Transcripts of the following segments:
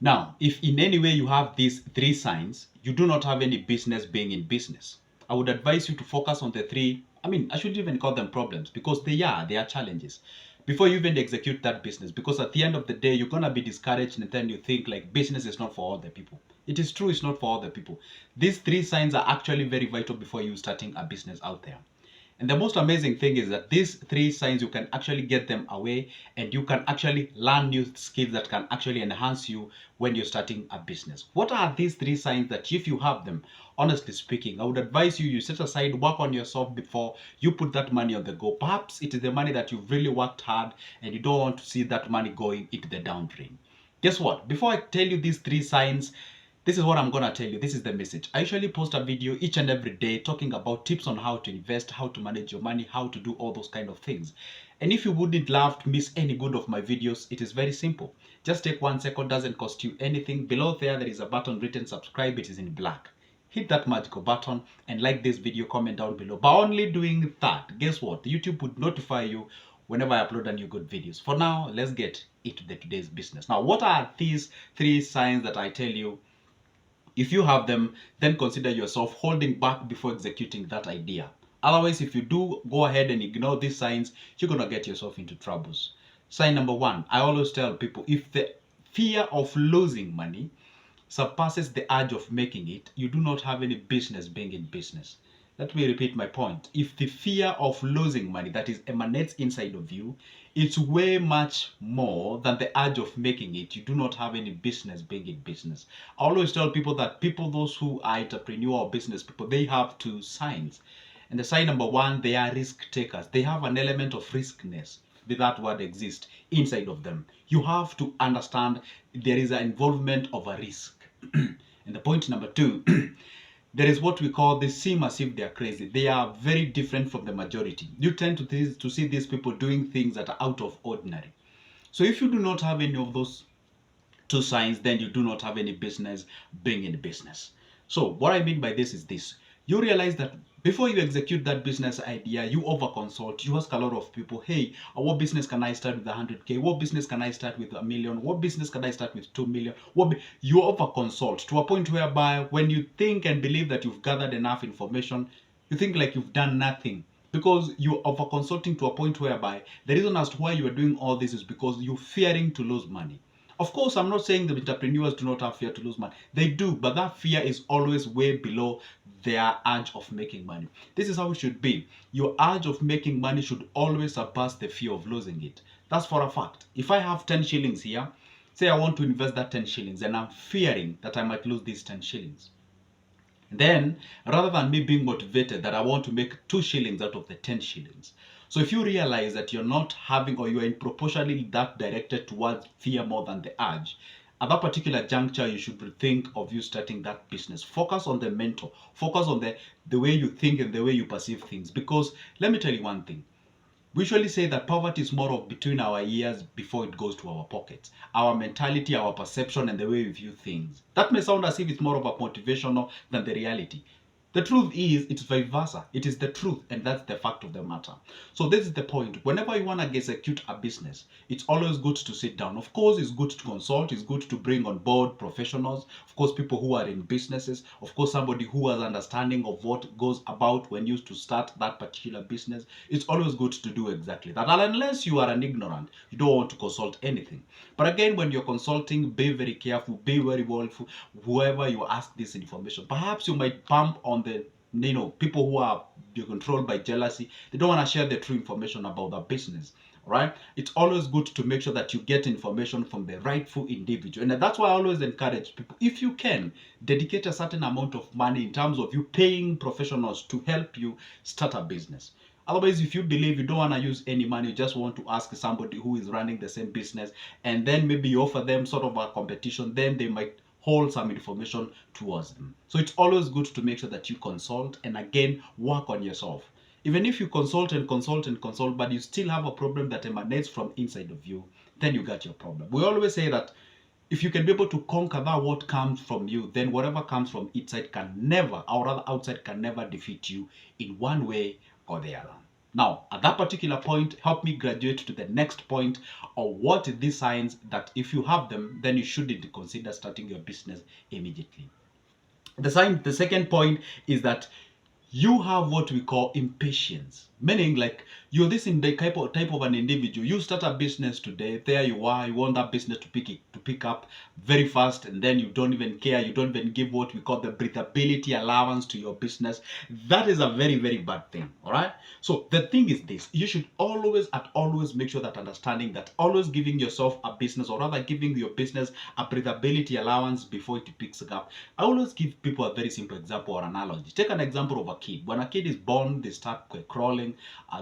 Now, if in any way you have these three signs, you do not have any business being in business. I would advise you to focus on the three. I shouldn't even call them problems because they are challenges before you even execute that business. Because at the end of the day, you're going to be discouraged and then you think like business is not for all the people. It is true, it's not for all the people. These three signs are actually very vital before you starting a business out there. And the most amazing thing is that these three signs, you can actually get them away and you can actually learn new skills that can actually enhance you when you're starting a business. What are these three signs that if you have them, honestly speaking, I would advise you set aside, work on yourself before you put that money on the go. Perhaps it is the money that you've really worked hard and you don't want to see that money going into the down drain. Guess what? Before I tell you these three signs, this is what I'm gonna tell you. This is the message. I usually post a video each and every day talking about tips on how to invest, how to manage your money, how to do all those kind of things. And if you wouldn't love to miss any good of my videos, it is very simple. Just take 1 second, doesn't cost you anything. Below there is a button written subscribe, it is in black. Hit that magical button and like this video, comment down below. By only doing that, guess what? YouTube would notify you whenever I upload a new good videos. For now, let's get into today's business. Now, what are these three signs that I tell you? If you have them, then consider yourself holding back before executing that idea. Otherwise, if you do go ahead and ignore these signs, you're going to get yourself into troubles. Sign number one, I always tell people, if the fear of losing money surpasses the urge of making it, you do not have any business being in business. Let me repeat my point. If the fear of losing money that is emanates inside of you, it's way much more than the urge of making it, you do not have any business being in business. I always tell people that those who are entrepreneur or business people, they have two signs. And the sign number one, they are risk takers. They have an element of riskness. That word exists inside of them. You have to understand there is an involvement of a risk. And the point number two, there is what we call they seem as if they are crazy. They are very different from the majority. You tend to see these people doing things that are out of ordinary. So if you do not have any of those two signs, then you do not have any business being in business. So what I mean by this is this. You realize that before you execute that business idea, you over consult. You ask a lot of people, hey, what business can I start with 100K? What business can I start with 1 million? What business can I start with 2 million? You over consult to a point whereby when you think and believe that you've gathered enough information, you think like you've done nothing, because you're over consulting to a point whereby the reason as to why you are doing all this is because you're fearing to lose money. Of course, I'm not saying the entrepreneurs do not have fear to lose money. They do, but that fear is always way below their urge of making money. This is how it should be. Your urge of making money should always surpass the fear of losing it. That's for a fact. If I have 10 shillings here, say I want to invest that 10 shillings and I'm fearing that I might lose these 10 shillings. Then, rather than me being motivated that I want to make 2 shillings out of the 10 shillings. So if you realize that you're not having, or you're in proportionally that directed towards fear more than the urge, at that particular juncture, you should think of you starting that business. Focus on the mentor. Focus on the way you think and the way you perceive things. Because let me tell you one thing. We usually say that poverty is more of between our ears before it goes to our pockets. Our mentality, our perception, and the way we view things. That may sound as if it's more of a motivational than the reality. The truth is, it's vice versa. It is the truth, and that's the fact of the matter. So this is the point. Whenever you want to execute a business, it's always good to sit down. Of course, it's good to consult. It's good to bring on board professionals. Of course, people who are in businesses. Of course, somebody who has understanding of what goes about when used to start that particular business. It's always good to do exactly that. And unless you are an ignorant, you don't want to consult anything. But again, when you're consulting, be very careful, be very mindful. Whoever you ask this information, perhaps you might bump on the people who are controlled by jealousy. They don't want to share the true information about their business. All right, it's always good to make sure that you get information from the rightful individual, and that's why I always encourage people, if you can dedicate a certain amount of money in terms of you paying professionals to help you start a business. Otherwise, if you believe you don't want to use any money, you just want to ask somebody who is running the same business, and then maybe you offer them sort of a competition, then they might hold some information towards them. So it's always good to make sure that you consult and again work on yourself. Even if you consult and consult and consult, but you still have a problem that emanates from inside of you, then you got your problem. We always say that if you can be able to conquer that what comes from you, then whatever comes from inside can never, or rather outside can never defeat you in one way or the other. Now, at that particular point, help me graduate to the next point of what are these signs that if you have them, then you shouldn't consider starting your business immediately. The second point is that you have what we call impatience, meaning like you're this in the type of an individual. You start a business today, there you are, you want that business to pick up very fast, and then you don't even care, you don't even give what we call the breathability allowance to your business. That is a very, very bad thing. All right, so the thing is this: you should always make sure that understanding that always giving yourself a business, or rather giving your business a breathability allowance before it picks up. I always give people a very simple example or analogy. Take an example of a kid. When a kid is born, they start crawling,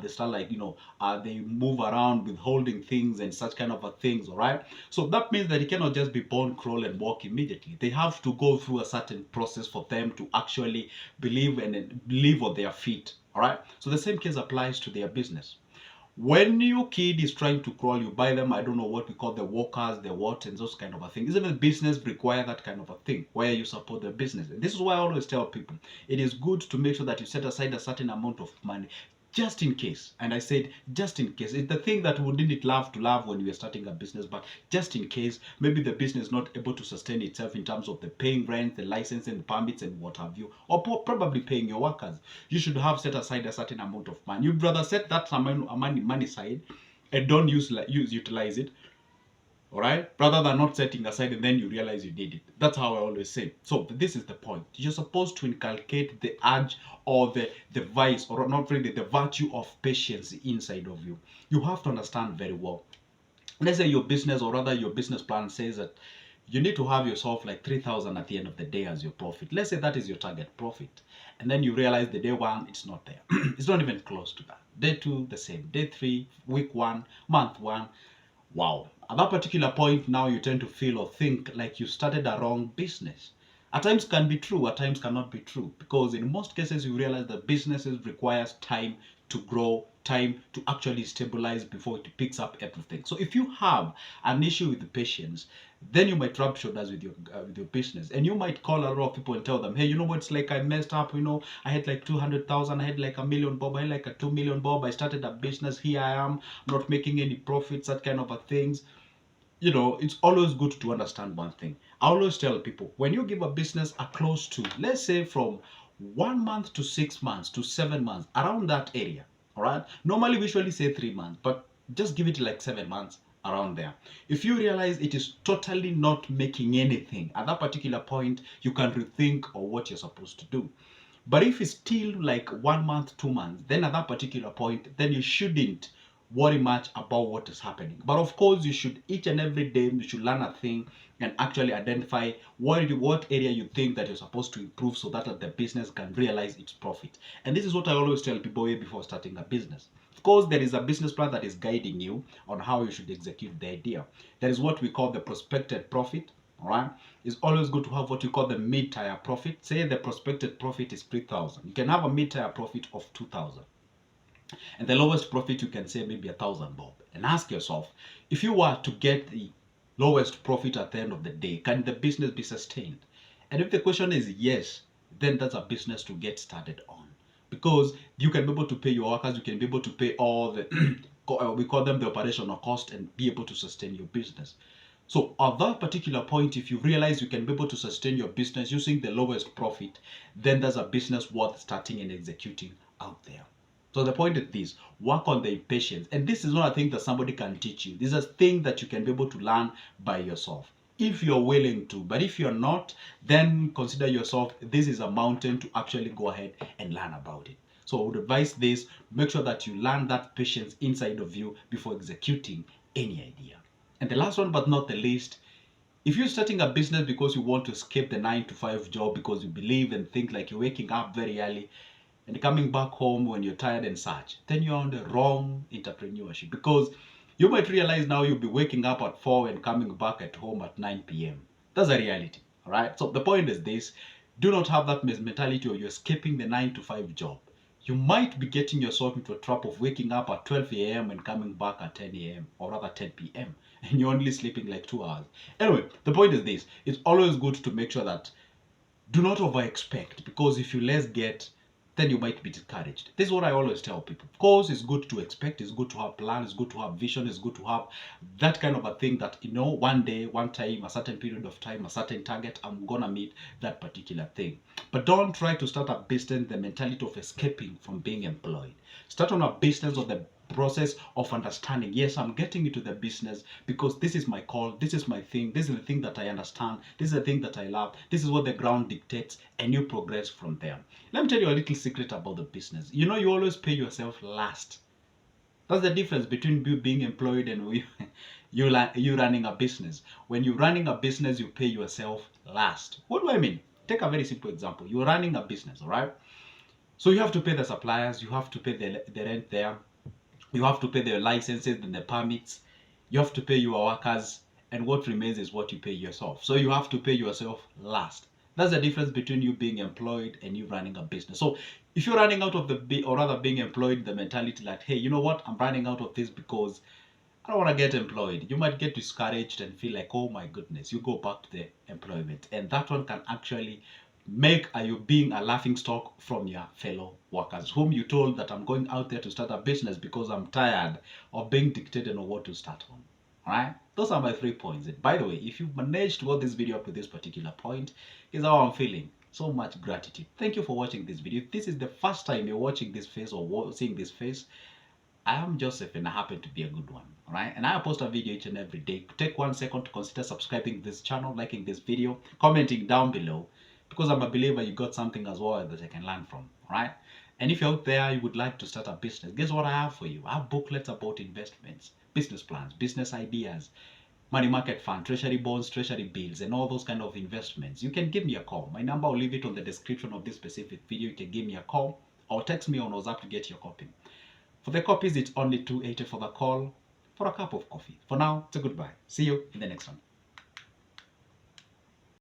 they start like, they move around with holding things and such kind of a things, all right? So that means that he cannot just be born, crawl and walk immediately. They have to go through a certain process for them to actually believe and live on their feet, all right? So the same case applies to their business. When your kid is trying to crawl, you buy them, I don't know what we call the walkers, the what, and those kind of a thing. Even the business require that kind of a thing where you support the business. And this is why I always tell people it is good to make sure that you set aside a certain amount of money just in case. And I said just in case. It's the thing that we didn't love to love when we were starting a business, but just in case maybe the business is not able to sustain itself in terms of the paying rent, the licensing, the permits, and what have you, or probably paying your workers. You should have set aside a certain amount of money. You'd rather set that money aside and don't utilize it, all right, rather than not setting aside and then you realize you did it. That's how I always say. So this is the point: you're supposed to inculcate the urge or the vice, or not really, the virtue of patience inside of you. You have to understand very well. Let's say your business, or rather your business plan, says that you need to have yourself like 3,000 at the end of the day as your profit. Let's say that is your target profit, and then you realize the day one it's not there. It's not even close to that. Day two the same, day three, week one, month one. Wow. At that particular point, now you tend to feel or think like you started a wrong business. At times can be true, at times cannot be true, because in most cases you realize that businesses requires time to grow, time to actually stabilize before it picks up everything. So if you have an issue with the patience, then you might rub shoulders with your business, and you might call a lot of people and tell them, hey, you know what, it's like I messed up, I had like 200,000, I had like a million bob, I had like a 2 million bob, I started a business, here I am, not making any profits, that kind of a things. It's always good to understand one thing. I always tell people, when you give a business a close to, let's say from 1 month to 6 months to 7 months, around that area, all right? Normally, we usually say 3 months, but just give it like 7 months around there. If you realize it is totally not making anything, at that particular point, you can rethink of what you're supposed to do. But if it's still like 1 month, 2 months, then at that particular point, then you shouldn't worry much about what is happening. But of course, you should each and every day you should learn a thing and actually identify what area you think that you're supposed to improve so that the business can realize its profit. And this is what I always tell people way before starting a business. Of course, there is a business plan that is guiding you on how you should execute the idea. There is what we call the prospected profit. All right, it's always good to have what you call the mid-tier profit. Say the prospected profit is 3,000. You can have a mid-tier profit of 2,000. And the lowest profit you can say maybe 1,000 bob. And ask yourself, if you were to get the lowest profit at the end of the day, can the business be sustained? And if the question is yes, then that's a business to get started on. Because you can be able to pay your workers, you can be able to pay all the, we call them the operational cost, and be able to sustain your business. So at that particular point, if you realize you can be able to sustain your business using the lowest profit, then there's a business worth starting and executing out there. So the point is this: work on the impatience. And this is not a thing that somebody can teach you. This is a thing that you can be able to learn by yourself, if you're willing to. But if you're not, then consider yourself, this is a mountain to actually go ahead and learn about it. So I would advise this: make sure that you learn that patience inside of you before executing any idea. And the last one, but not the least, if you're starting a business because you want to escape the 9 to 5 job, because you believe and think like you're waking up very early and coming back home when you're tired and such, then you're on the wrong entrepreneurship, because you might realize now you'll be waking up at 4 and coming back at home at 9 p.m. That's a reality, all right? So the point is this: do not have that mentality or you're escaping the 9 to 5 job. You might be getting yourself into a trap of waking up at 12 a.m. and coming back at 10 a.m. or rather 10 p.m. and you're only sleeping like 2 hours. Anyway, the point is this: it's always good to make sure that do not over expect, because if you less get, then you might be discouraged. This is what I always tell people. Of course, it's good to expect, it's good to have plan, it's good to have vision, it's good to have that kind of a thing that, you know, one day, one time, a certain period of time, a certain target, I'm gonna meet that particular thing. But don't try to start a business the mentality of escaping from being employed. Start on a business of the process of understanding, yes, I'm getting into the business because this is my call, this is my thing, this is the thing that I understand, this is the thing that I love, this is what the ground dictates, and you progress from there. Let me tell you a little secret about the business. You know, you always pay yourself last. That's the difference between you being employed and you running a business. When you're running a business, you pay yourself last. What do I mean? Take a very simple example. You're running a business, all right? So you have to pay the suppliers, you have to pay the rent there, you have to pay the licenses and the permits, you have to pay your workers, and what remains is what you pay yourself. So you have to pay yourself last. That's the difference between you being employed and you running a business. So if you're running out of or rather being employed, the mentality like, hey, you know what, I'm running out of this because I don't want to get employed, you might get discouraged and feel like, oh my goodness, you go back to the employment. And that one can actually make you being a laughing stock from your fellow workers, whom you told that I'm going out there to start a business because I'm tired of being dictated on what to start on. All right, those are my 3 points. And by the way, if you managed to watch this video up to this particular point, is how I'm feeling. So much gratitude. Thank you for watching this video. If this is the first time you're watching this face or seeing this face, I am Joseph and I happen to be a good one. Alright, and I post a video each and every day. Take 1 second to consider subscribing to this channel, liking this video, commenting down below, because I'm a believer you got something as well that I can learn from. Alright, and if you're out there, you would like to start a business, guess what I have for you? I have booklets about investments, business plans, business ideas, money market fund, treasury bonds, treasury bills, and all those kind of investments. You can give me a call. My number, I'll leave it on the description of this specific video. You can give me a call or text me on WhatsApp to get your copy. For the copies, it's only $280 for the call, for a cup of coffee. For now, it's a goodbye. See you in the next one.